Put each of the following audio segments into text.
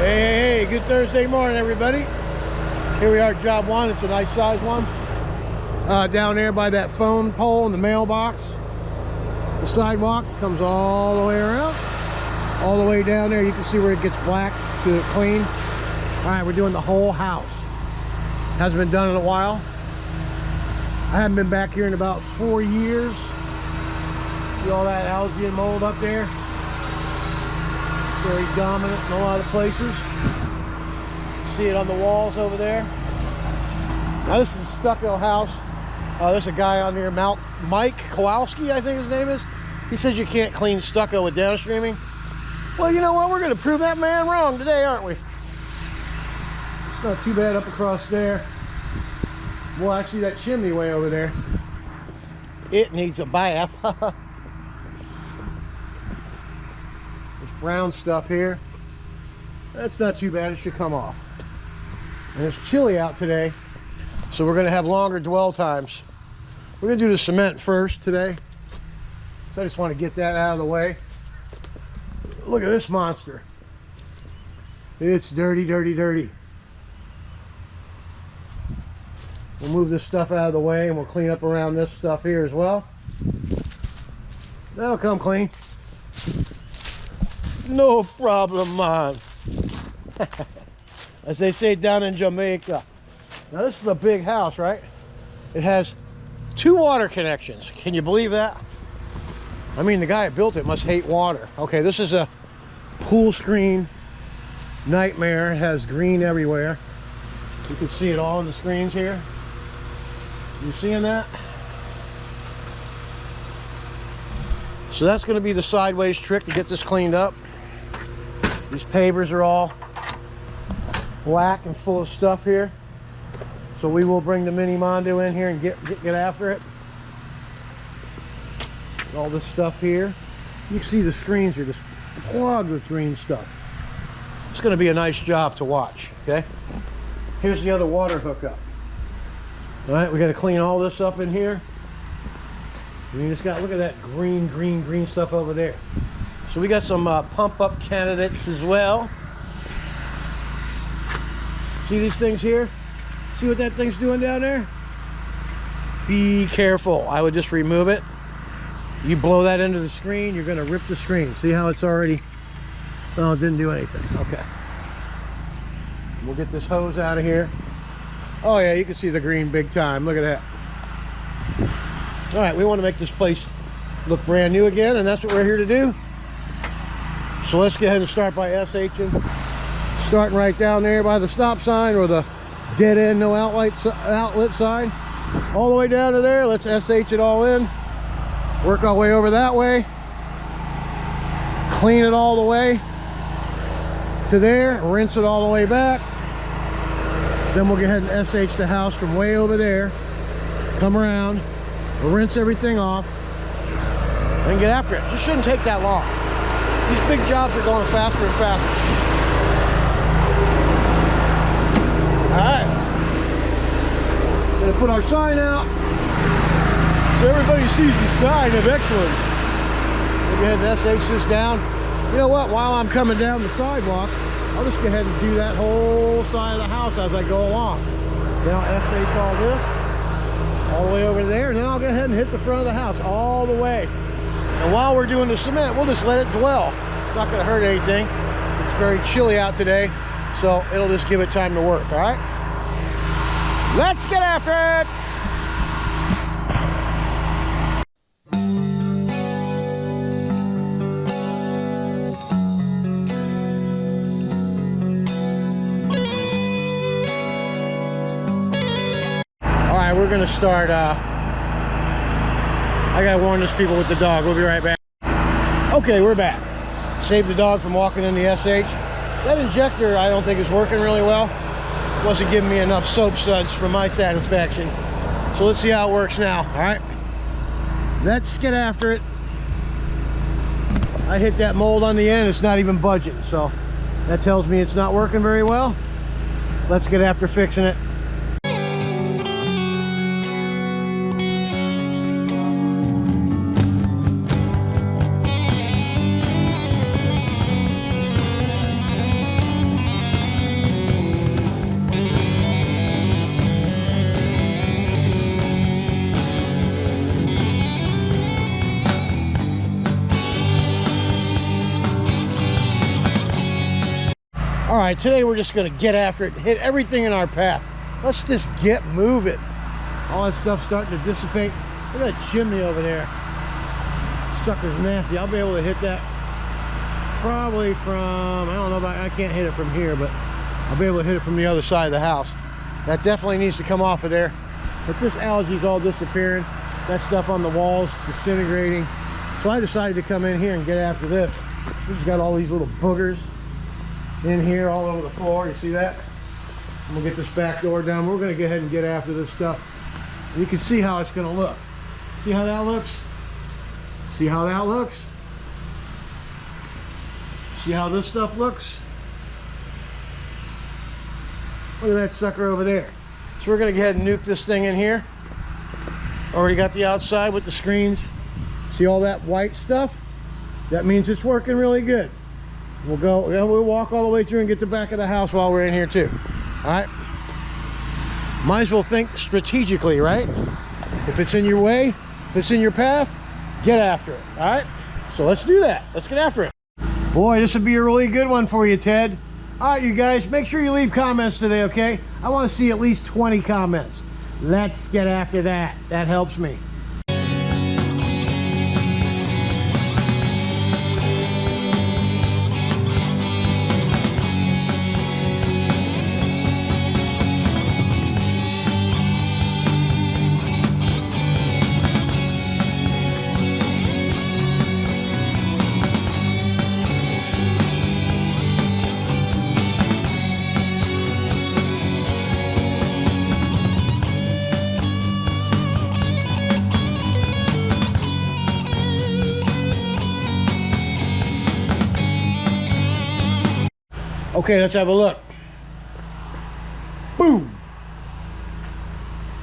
Hey, good Thursday morning, everybody. Here we are at job one. It's a nice size one. Down there by that phone pole in the mailbox. The sidewalk comes all the way around. All the way down there, you can see where it gets black to clean. All right, we're doing the whole house. Hasn't been done in a while. I haven't been back here in about 4 years. See all that algae and mold up there? Very dominant in a lot of places. See it on the walls over there. Now this is a stucco house. There's a guy on here, Mike Kowalski, I think his name is. He says you can't clean stucco with downstreaming. Well, you know what? We're going to prove that man wrong today, aren't we? It's not too bad up across there. Well, I see that chimney way over there. It needs a bath. Brown stuff here. That's not too bad. It should come off. And it's chilly out today, so we're going to have longer dwell times. We're going to do the cement first today, so I just want to get that out of the way. Look at this monster. It's dirty, dirty, dirty. We'll move this stuff out of the way and we'll clean up around this stuff here as well. That'll come clean. No problem, man. As they say down in Jamaica. Now this is a big house, right? It has 2 water connections. Can you believe that? I mean, the guy that built it must hate water. Okay, this is a pool screen nightmare. It has green everywhere. You can see it all in the screens here. You seeing that? So that's going to be the sideways trick to get this cleaned up. These pavers are all black and full of stuff here. So we will bring the mini Mondo in here and get after it. All this stuff here. You can see the screens are just clogged with green stuff. It's going to be a nice job to watch, okay? Here's the other water hookup. All right, we got to clean all this up in here. And you just got, look at that green, green, green stuff over there. So we got some pump up candidates as well. See these things here? See what that thing's doing down there? Be careful. I would just remove it. You blow that into the screen, you're gonna rip the screen. See how it's already, oh, it didn't do anything. Okay. We'll get this hose out of here. Oh yeah, you can see the green big time. Look at that. All right, we want to make this place look brand new again, and that's what we're here to do. So let's go ahead and start by SHing. Starting right down there by the stop sign or the dead end no outlet sign. All the way down to there, let's SH it all in. Work our way over that way. Clean it all the way to there, rinse it all the way back. Then we'll go ahead and SH the house from way over there. Come around, we'll rinse everything off, and get after it. It shouldn't take that long. These big jobs are going faster and faster. All right. Gonna put our sign out so everybody sees the sign of excellence. We'll go ahead and SH this down. You know what? While I'm coming down the sidewalk, I'll just go ahead and do that whole side of the house as I go along. Then I'll SH all this, all the way over there, and then I'll go ahead and hit the front of the house all the way. And while we're doing the cement, we'll just let it dwell. It's not gonna hurt anything. It's very chilly out today, so it'll just give it time to work, all right? Let's get after it! We're gonna start. I gotta warn these people with the dog. We'll be right back. Okay, we're back. Saved the dog from walking in the SH. That injector I don't think is working really well. Wasn't giving me enough soap suds for my satisfaction. So let's see how it works now. All right, let's get after it. I hit that mold on the end. It's not even budging, so that tells me it's not working very well. Let's get after fixing it. All right, today we're just gonna get after it, hit everything in our path. Let's just get moving. All that stuff's starting to dissipate. Look at that chimney over there. Sucker's nasty. I'll be able to hit that probably from, I don't know about, I can't hit it from here, but I'll be able to hit it from the other side of the house. That definitely needs to come off of there. But this algae's all disappearing. That stuff on the walls disintegrating. So I decided to come in here and get after this. This has got all these little boogers in here all over the floor. You see that? I'm gonna get this back door down. We're gonna go ahead and get after this stuff. You can see how it's gonna look. See how that looks? See how that looks? See how this stuff looks? Look at that sucker over there. So we're gonna go ahead and nuke this thing in here. Already got the outside with the screens. See all that white stuff? That means it's working really good. We'll walk all the way through and get the back of the house while we're in here too. All right? Might as well think strategically, right? If it's in your way, if it's in your path, get after it. All right? So let's do that. Let's get after it. Boy, this would be a really good one for you, Ted. All right, you guys, make sure you leave comments today, okay? I want to see at least 20 comments. Let's get after that. That helps me. Okay, let's have a look. Boom.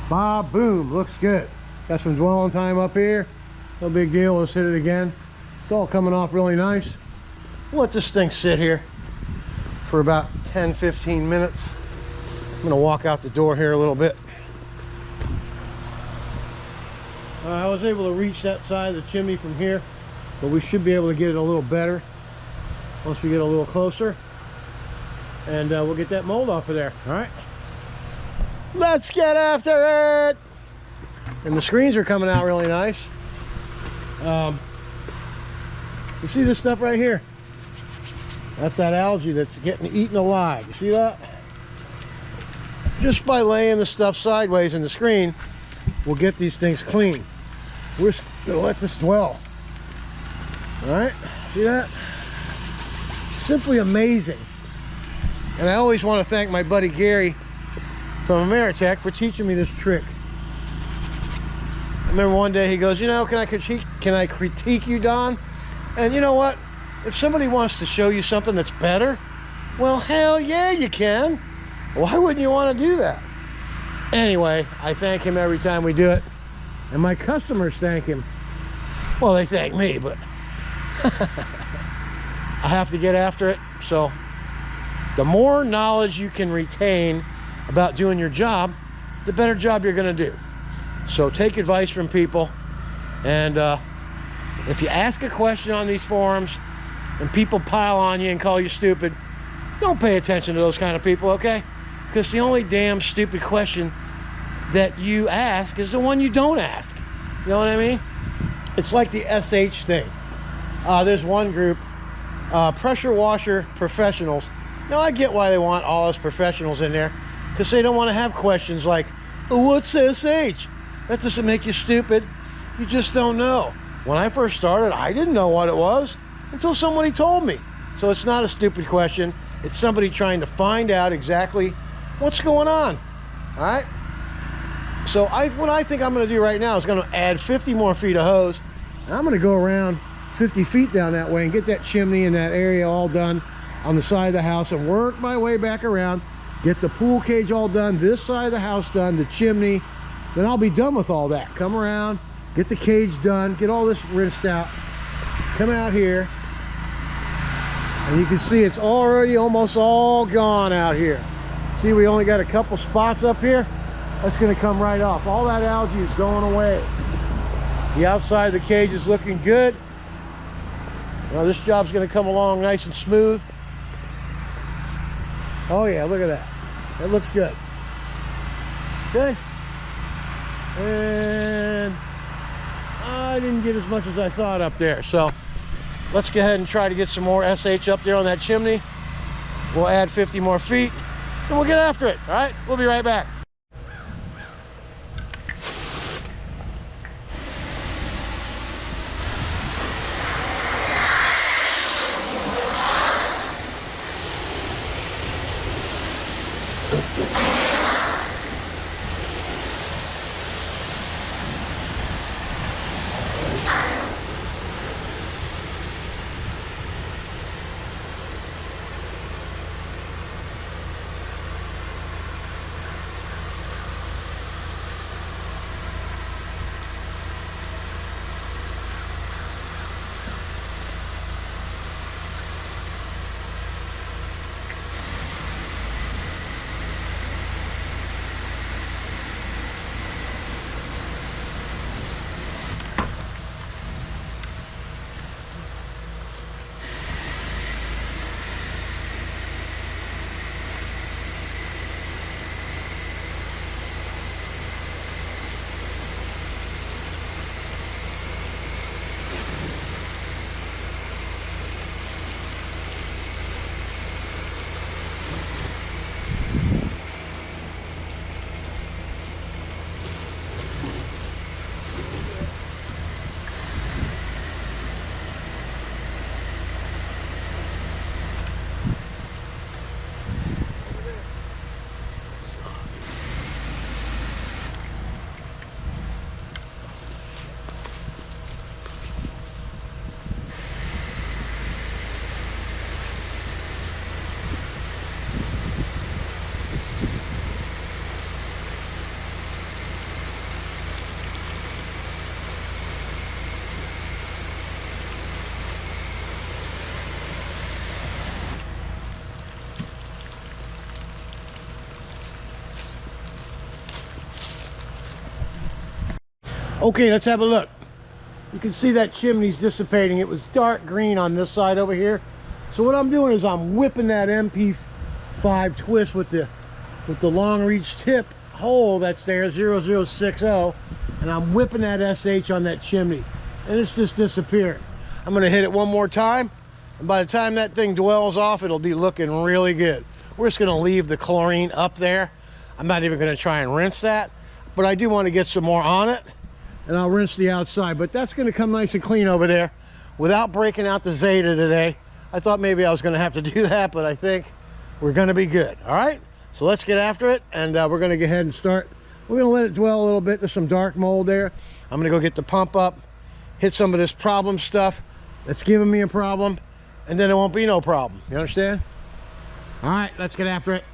Bob, boom. Looks good. Got some dwelling time up here. No big deal. Let's hit it again. It's all coming off really nice. We'll let this thing sit here for about 10-15 minutes. I'm going to walk out the door here a little bit. I was able to reach that side of the chimney from here, but we should be able to get it a little better once we get a little closer. And we'll get that mold off of there. All right, let's get after it. And the screens are coming out really nice. You see this stuff right here? That's that algae that's getting eaten alive. You see that? Just by laying the stuff sideways in the screen, we'll get these things clean. We're just gonna let this dwell. All right, see that? Simply amazing. And I always want to thank my buddy Gary from Ameritech for teaching me this trick. I remember one day he goes, you know, can I critique you, Don? And you know what? If somebody wants to show you something that's better, well, hell yeah, you can. Why wouldn't you want to do that? Anyway, I thank him every time we do it. And my customers thank him. Well, they thank me, but I have to get after it. So the more knowledge you can retain about doing your job, the better job you're going to do. So take advice from people. And if you ask a question on these forums and people pile on you and call you stupid, don't pay attention to those kind of people, okay? Because the only damn stupid question that you ask is the one you don't ask. You know what I mean? It's like the SH thing. There's one group, pressure washer professionals. Now I get why they want all us professionals in there, because they don't want to have questions like, oh, what's SH? That doesn't make you stupid. You just don't know. When I first started, I didn't know what it was until somebody told me. So it's not a stupid question. It's somebody trying to find out exactly what's going on. All right? So what I think I'm going to do right now is going to add 50 more feet of hose. And I'm going to go around 50 feet down that way and get that chimney and that area all done on the side of the house and work my way back around, get the pool cage all done, this side of the house done, the chimney. Then I'll be done with all that. Come around, get the cage done, get all this rinsed out, come out here, and you can see it's already almost all gone out here. See, we only got a couple spots up here. That's going to come right off. All that algae is going away. The outside of the cage is looking good. Now this job's going to come along nice and smooth. Oh yeah, look at that. It looks good. Okay. And I didn't get as much as I thought up there. So let's go ahead and try to get some more SH up there on that chimney. We'll add 50 more feet and we'll get after it. All right, we'll be right back. Okay, let's have a look. You can see that chimney's dissipating. It was dark green on this side over here. So what I'm doing is I'm whipping that MP5 twist with the long reach tip hole that's there, 0060, and I'm whipping that SH on that chimney, and it's just disappearing. I'm gonna hit it one more time, and by the time that thing dwells off, it'll be looking really good. We're just gonna leave the chlorine up there. I'm not even gonna try and rinse that, but I do want to get some more on it, and I'll rinse the outside. But that's gonna come nice and clean over there without breaking out the Zeta today. I thought maybe I was gonna have to do that, but I think we're gonna be good. All right, so let's get after it, and we're gonna go ahead and start. We're gonna let it dwell a little bit. There's some dark mold there. I'm gonna go get the pump up, hit some of this problem stuff that's giving me a problem, and then it won't be no problem. You understand? All right, let's get after it.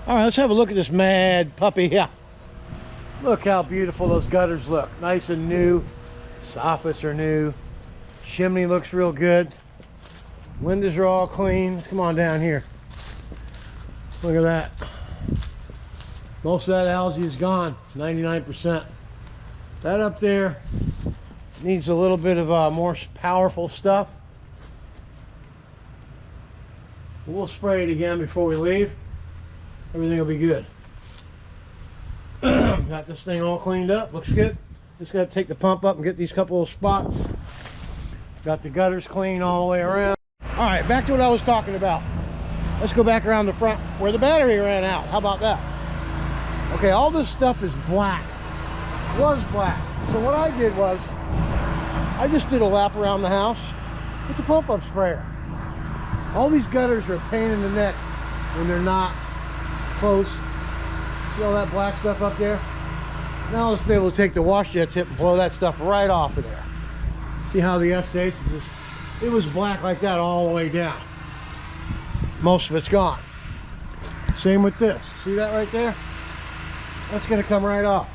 All right, let's have a look at this mad puppy here. Look how beautiful those gutters look. Nice and new. Soffits are new. Chimney looks real good. Windows are all clean. Come on down here. Look at that. Most of that algae is gone, 99%. That up there needs a little bit of more powerful stuff. We'll spray it again before we leave. Everything will be good. Got this thing all cleaned up, looks good. Just got to take the pump up and get these couple of spots. Got the gutters clean all the way around. All right, back to what I was talking about. Let's go back around the front where the battery ran out. How about that? Okay, all this stuff is black. It was black. So what I did was, I just did a lap around the house with the pump up sprayer. All these gutters are a pain in the neck when they're not close. See all that black stuff up there? Now let's be able to take the wash jet tip and blow that stuff right off of there. See how the SH is just, it was black like that all the way down. Most of it's gone. Same with this. See that right there? That's going to come right off.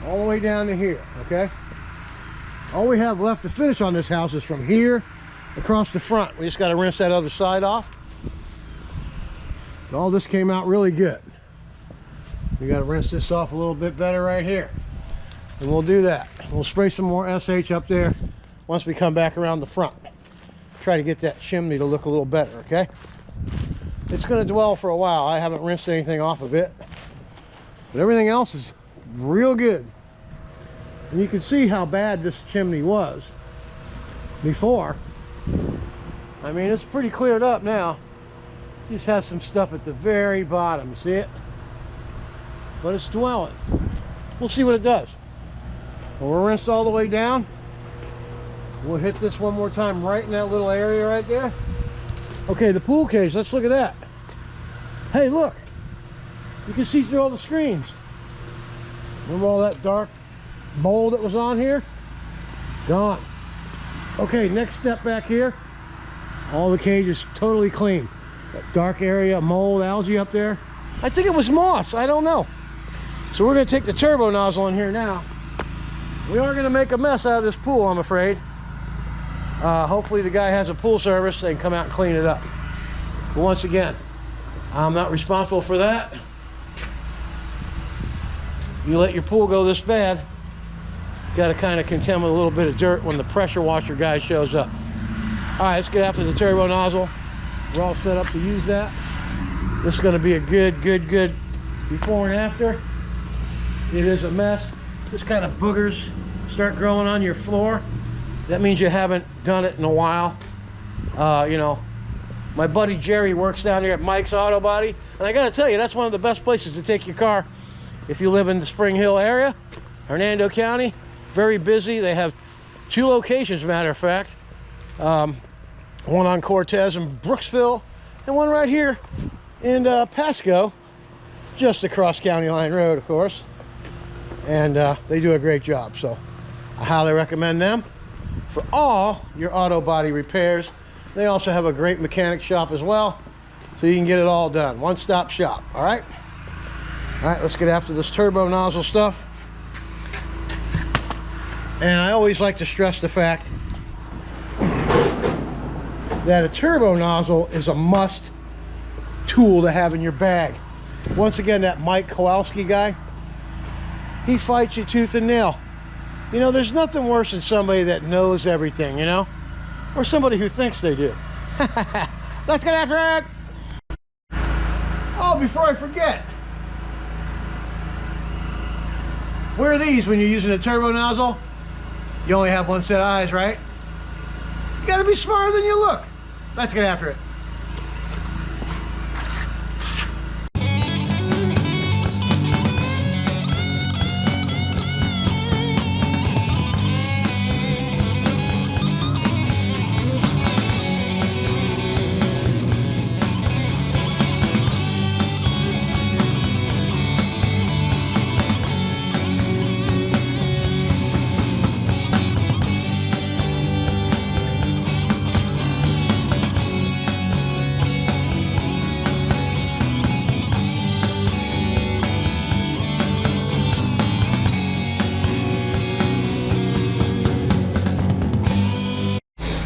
All the way down to here, okay? All we have left to finish on this house is from here across the front. We just got to rinse that other side off. All this came out really good. We got to rinse this off a little bit better right here, and we'll do that. We'll spray some more SH up there once we come back around the front. try to get that chimney to look a little better, okay? It's going to dwell for a while. I haven't rinsed anything off of it, but everything else is real good. And you can see how bad this chimney was before. I mean, it's pretty cleared up now. Just has some stuff at the very bottom, you see it? But it's dwelling. We'll see what it does. When we're rinsed all the way down, we'll hit this one more time right in that little area right there. Okay, the pool cage, let's look at that. Hey, look, you can see through all the screens. Remember all that dark mold that was on here? Gone. Okay, next step back here. All the cage is totally clean. That dark area, mold, algae up there. I think it was moss, I don't know. So we're gonna take the turbo nozzle in here now. We are gonna make a mess out of this pool, I'm afraid. Hopefully the guy has a pool service, they can come out and clean it up. But once again, I'm not responsible for that. You let your pool go this bad, you gotta kind of contend with a little bit of dirt when the pressure washer guy shows up. All right, let's get after the turbo nozzle. We're all set up to use that. This is gonna be a good before and after. It is a mess. This kind of boogers start growing on your floor. That means you haven't done it in a while. You know, my buddy Jerry works down there at Mike's Auto Body, and I gotta tell you, that's one of the best places to take your car if you live in the Spring Hill area, Hernando County. Very busy. They have 2 locations, matter of fact. One on Cortez and Brooksville, and one right here in Pasco, just across County Line Road, of course. And they do a great job, so I highly recommend them for all your auto body repairs. They also have a great mechanic shop as well, so you can get it all done. One-stop shop. All right, let's get after this turbo nozzle stuff. And I always like to stress the fact that a turbo nozzle is a must tool to have in your bag. Once again, that Mike Kowalski guy, he fights you tooth and nail. You know, there's nothing worse than somebody that knows everything, you know? Or somebody who thinks they do. Let's get after it! Oh, before I forget. Wear these when you're using a turbo nozzle. You only have one set of eyes, right? You gotta be smarter than you look. Let's get after it.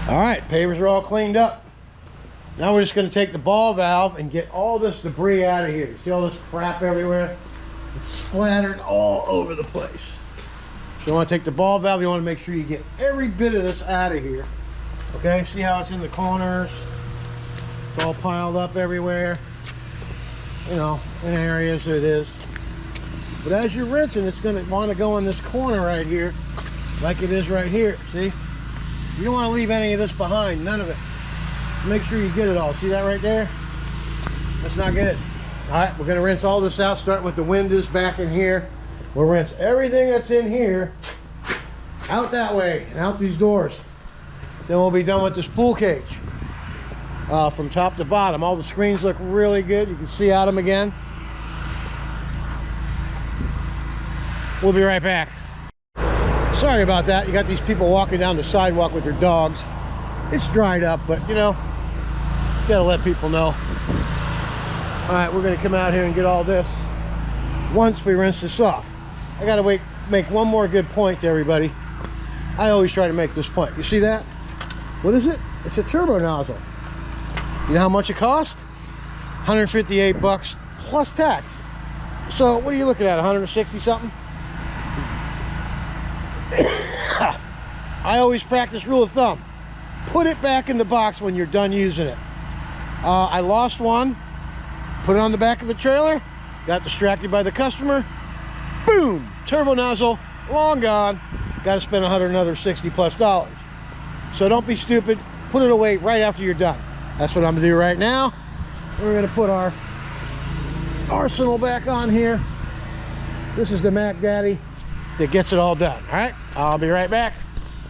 All right, pavers are all cleaned up. Now we're just going to take the ball valve and get all this debris out of here. You see all this crap everywhere? It's splattered all over the place. So you want to take the ball valve, you want to make sure you get every bit of this out of here. Okay, see how it's in the corners? It's all piled up everywhere. You know, in areas it is. But as you're rinsing, it's going to want to go in this corner right here, like it is right here, see? You don't want to leave any of this behind, none of it. Make sure you get it all. See that right there? That's not good. All right, we're going to rinse all this out, starting with the windows back in here. We'll rinse everything that's in here out that way and out these doors. Then we'll be done with this pool cage. From top to bottom, all the screens look really good. You can see out them again. We'll be right back. Sorry about that. You got these people walking down the sidewalk with their dogs. It's dried up, but you know, gotta let people know. All right, we're gonna come out here and get all this once we rinse this off. I gotta make one more good point to everybody. I always try to make this point. You see that? What is it? It's a turbo nozzle. You know how much it cost? 158 bucks plus tax. So what are you looking at, 160 something? I always practice rule of thumb. put it back in the box when you're done using it. I lost one, put it on the back of the trailer, got distracted by the customer, boom, turbo nozzle, long gone. Got to spend another $60+. So don't be stupid, put it away right after you're done. That's what I'm gonna do right now. We're gonna put our arsenal back on here. This is the Mac Daddy that gets it all done. All right, I'll be right back.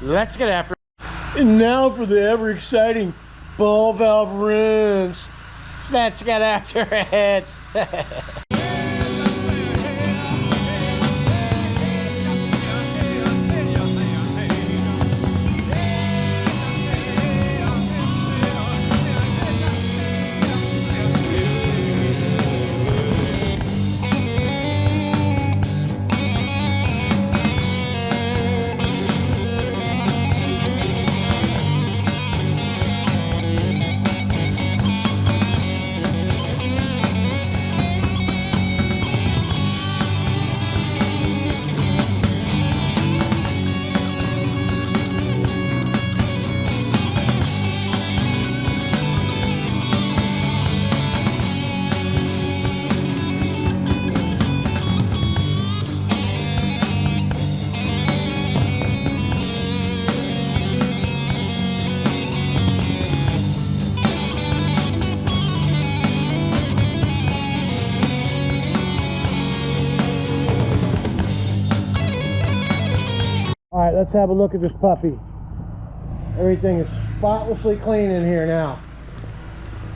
Let's get after it. And now for the ever exciting ball valve rinse. Let's get after it. All right, let's have a look at this puppy. Everything is spotlessly clean in here now.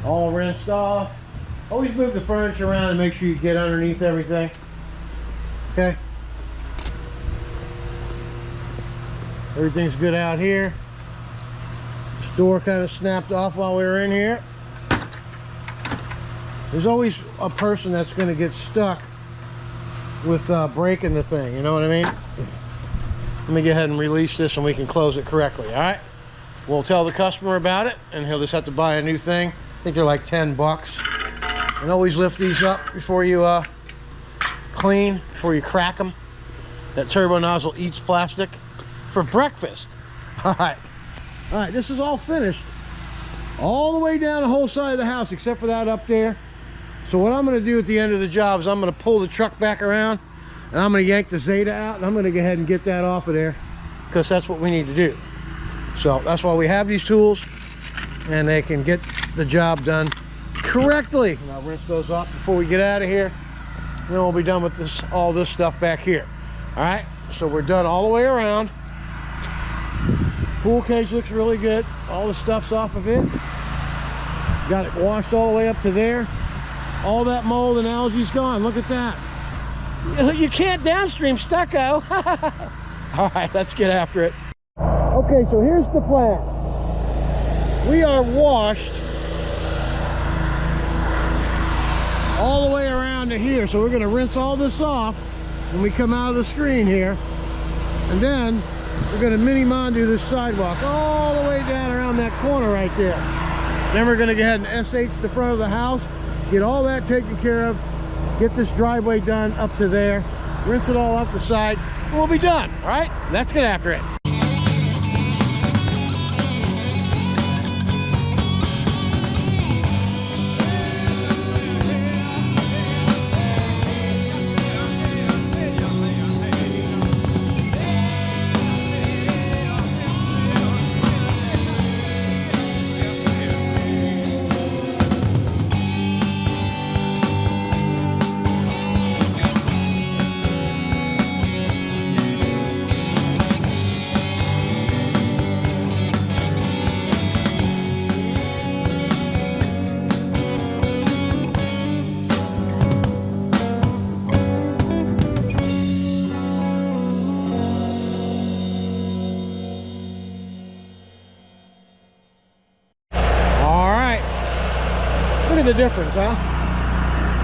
All rinsed off. Always move the furniture around and make sure you get underneath everything. Okay. Everything's good out here. This door kind of snapped off while we were in here. There's always a person that's going to get stuck with breaking the thing, you know what I mean? Let me go ahead and release this and we can close it correctly. All right, we'll tell the customer about it and he'll just have to buy a new thing. I think they're like 10 bucks. And always lift these up before you clean, before you crack them. That turbo nozzle eats plastic for breakfast. All right, this is all finished all the way down the whole side of the house except for that up there. So what I'm going to do at the end of the job is I'm going to pull the truck back around and I'm going to yank the Zeta out and I'm going to go ahead and get that off of there because that's what we need to do. So that's why we have these tools and they can get the job done correctly. And I'll rinse those off before we get out of here. And then we'll be done with this, all this stuff back here. All right, so we're done all the way around. Pool cage looks really good. All the stuff's off of it. Got it washed all the way up to there. All that mold and algae's gone. Look at that. You can't downstream stucco. All right, let's get after it. Okay, so here's the plan. We are washed all the way around to here. So we're going to rinse all this off when we come out of the screen here. And then we're going to mini mondo this sidewalk all the way down around that corner right there. Then we're going to go ahead and SH the front of the house, get all that taken care of, get this driveway done up to there, rinse it all up the side, and we'll be done. All right, let's get after it. Look at the difference, huh?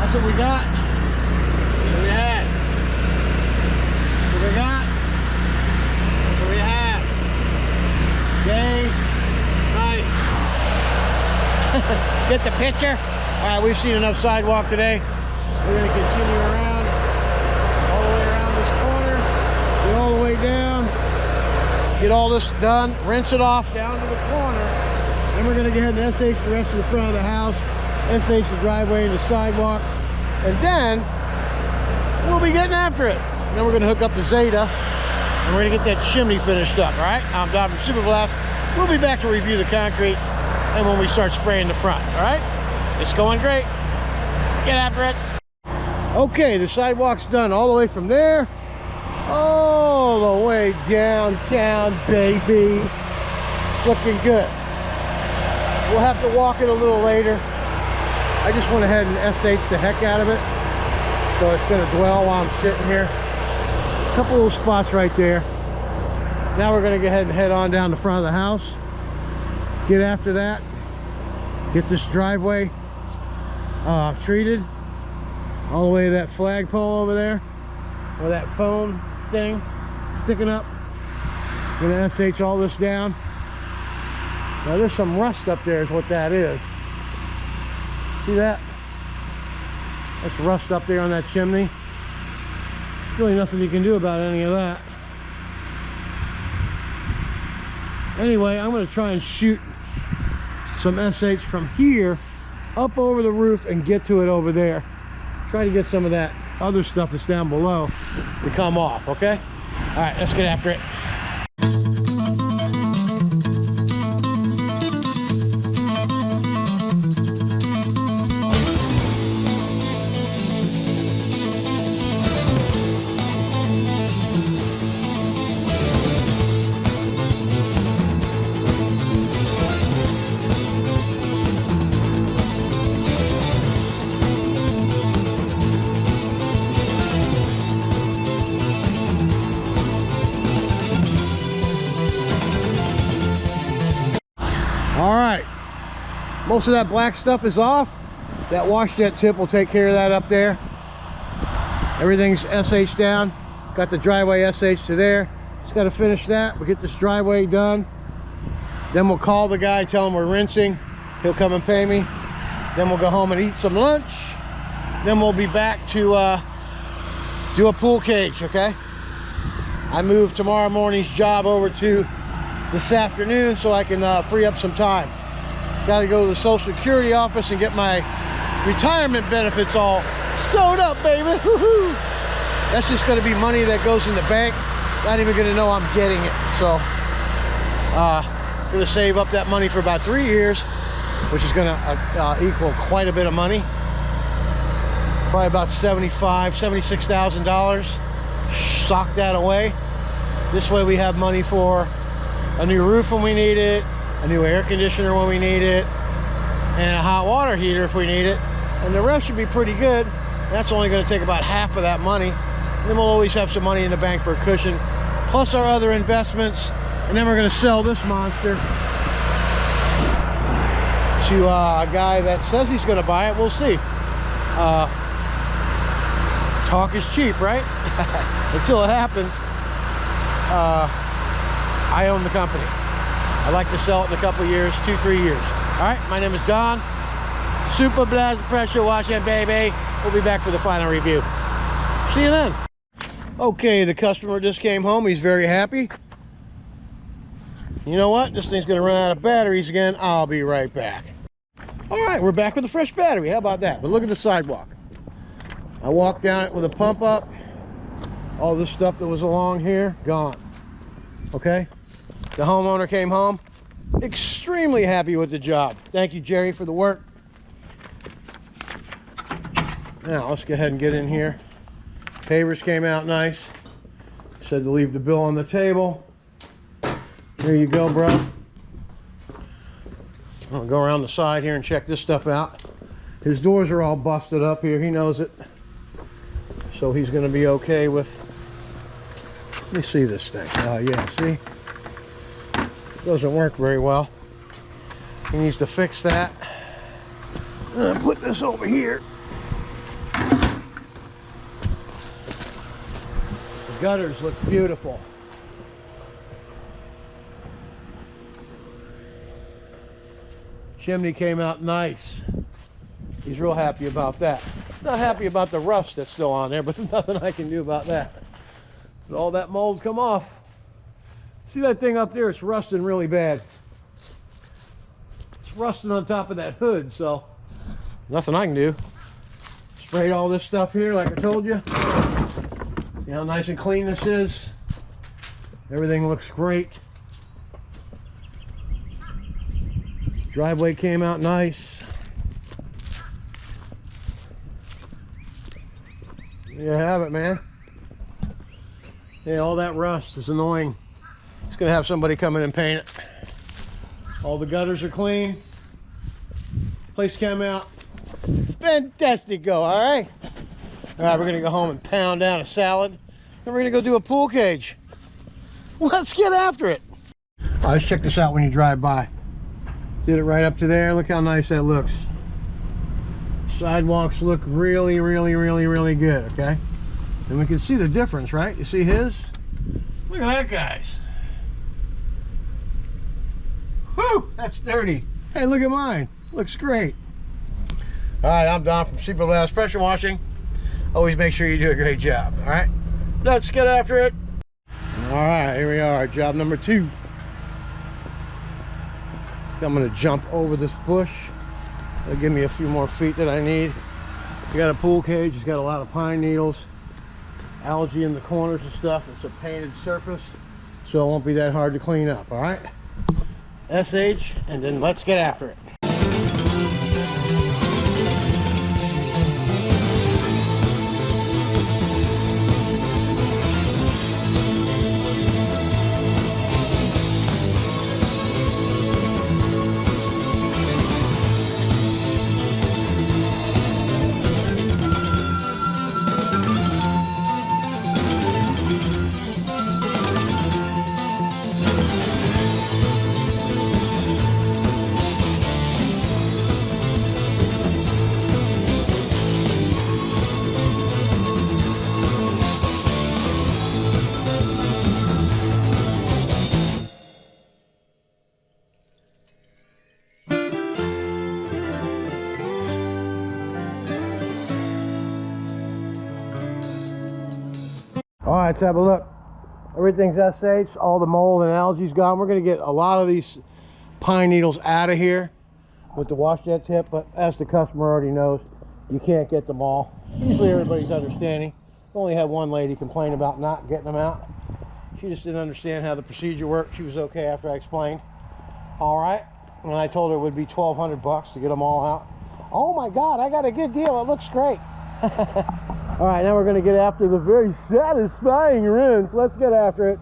That's what we got. What we had. What we got. What we had. Day, night. Get the picture? All right, we've seen enough sidewalk today. We're going to continue around, all the way around this corner, get all the way down, Get all this done, rinse it off down to the corner. Then we're gonna go ahead and SH the rest of the front of the house, SH the driveway and the sidewalk, and then we'll be getting after it. And then we're gonna hook up the Zeta, and we're gonna get that chimney finished up, all right? I'm Don from Super Blast. We'll be back to review the concrete and when we start spraying the front, all right? It's going great. Get after it. Okay, the sidewalk's done all the way from there all the way downtown, baby. It's looking good. We'll have to walk it a little later. I just went ahead and SH the heck out of it, so it's going to dwell while I'm sitting here. A couple little spots right there. Now we're going to go ahead and head on down the front of the house. Get after that. Get this driveway treated all the way to that flagpole over there, or that phone thing sticking up. Gonna SH all this down. Now there's some rust up there is what that is. See that? That's rust up there on that chimney. Really nothing you can do about any of that. Anyway, I'm gonna try and shoot some SH from here up over the roof and get to it over there. Try to get some of that other stuff that's down below to come off, okay? All right, let's get after it. All right, most of that black stuff is off. That wash jet tip will take care of that up there. Everything's SH down. Got the driveway SH to there. Just got to finish that. We'll get this driveway done. Then we'll call the guy, tell him we're rinsing. He'll come and pay me. Then we'll go home and eat some lunch. Then we'll be back to do a pool cage, okay? I moved tomorrow morning's job over to this afternoon so I can free up some time. Got to go to the Social Security office and get my retirement benefits all sewed up, baby. Woo-hoo. That's just going to be money that goes in the bank. Not even going to know I'm getting it. So going to save up that money for about 3 years, which is going to equal quite a bit of money. Probably about $76,000. Sock that away. This way we have money for a new roof when we need it, a new air conditioner when we need it, and a hot water heater if we need it. And the rest should be pretty good. That's only going to take about half of that money. And then we'll always have some money in the bank for a cushion, plus our other investments. And then we're going to sell this monster to a guy that says he's going to buy it. We'll see. Talk is cheap, right? Until it happens. I own the company. I like to sell it in a couple of years, 2-3 years. All right, my name is Don. Super Blast Pressure Washing, baby. We'll be back for the final review. See you then. Okay, the customer just came home. He's very happy. You know what? This thing's gonna run out of batteries again. I'll be right back. All right, we're back with a fresh battery. How about that? But look at the sidewalk. I walked down it with a pump up. All this stuff that was along here, gone. Okay? The homeowner came home, extremely happy with the job. Thank you, Jerry, for the work. Now, let's go ahead and get in here. Pavers came out nice. Said to leave the bill on the table. Here you go, bro. I'll go around the side here and check this stuff out. His doors are all busted up here. He knows it. So he's going to be okay with... Let me see this thing. Yeah, see? Doesn't work very well. He needs to fix that. Put this over here. The gutters look beautiful. Chimney came out nice. He's real happy about that. Not happy about the rust that's still on there, but there's nothing I can do about that. But all that mold come off. See that thing up there? It's rusting really bad. It's rusting on top of that hood, so nothing I can do. Sprayed all this stuff here like I told you. See how nice and clean this is? Everything looks great. Driveway came out nice. There you have it, man. Yeah, all that rust is annoying. It's gonna have somebody come in and paint it. All the gutters are clean. Place came out fantastic. Go, all right? All right, we're gonna go home and pound down a salad. And we're gonna go do a pool cage. Let's get after it. All right, let's check this out when you drive by. Did it right up to there. Look how nice that looks. Sidewalks look really, really, really, really good, okay? And we can see the difference, right? You see his? Look at that, guys. Whew, that's dirty. Hey, look at mine. Looks great. All right, I'm Don from Super Blast Pressure Washing. Always make sure you do a great job, all right? Let's get after it. All right, here we are, job number 2. I'm gonna jump over this bush. It'll give me a few more feet that I need. You got a pool cage, it's got a lot of pine needles, algae in the corners and stuff. It's a painted surface, so it won't be that hard to clean up, all right? SH, and then let's get after it. All right, let's have a look. Everything's SH, all the mold and algae's gone. We're gonna get a lot of these pine needles out of here with the wash jet tip, but as the customer already knows, you can't get them all. Usually everybody's understanding. We only had one lady complain about not getting them out. She just didn't understand how the procedure worked. She was okay after I explained. All right, and I told her it would be $1,200 to get them all out. Oh my God, I got a good deal. It looks great. All right, now we're gonna get after the very satisfying rinse. Let's get after it.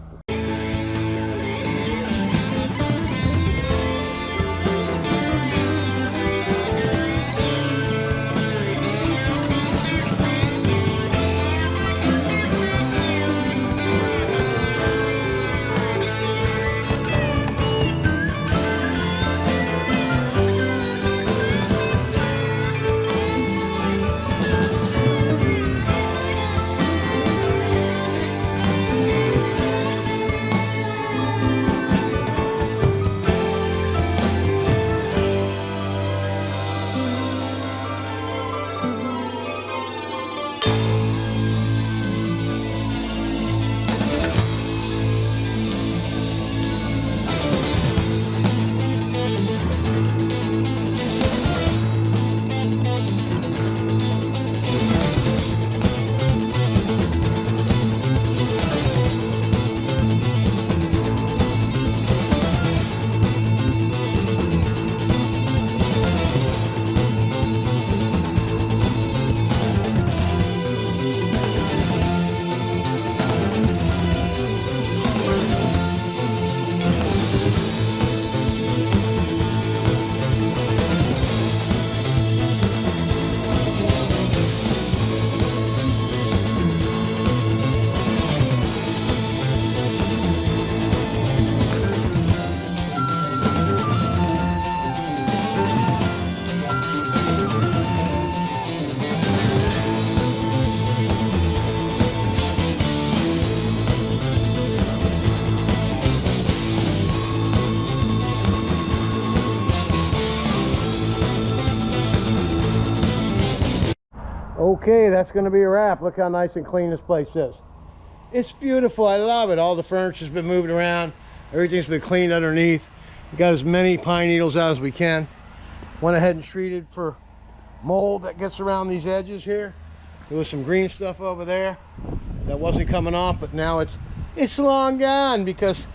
Okay, that's going to be a wrap. Look how nice and clean this place is. It's beautiful. I love it. All the furniture's been moved around. Everything's been cleaned underneath. We got as many pine needles out as we can. Went ahead and treated for mold that gets around these edges here. There was some green stuff over there that wasn't coming off, but now it's long gone because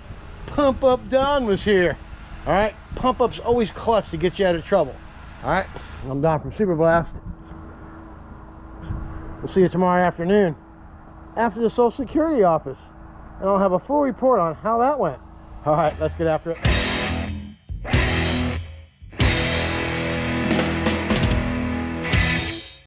Pump Up Don was here. All right, Pump Up's always clutch to get you out of trouble. All right, I'm Don from Super Blast. We'll see you tomorrow afternoon after the Social Security office, and I'll have a full report on how that went. All right, let's get after it.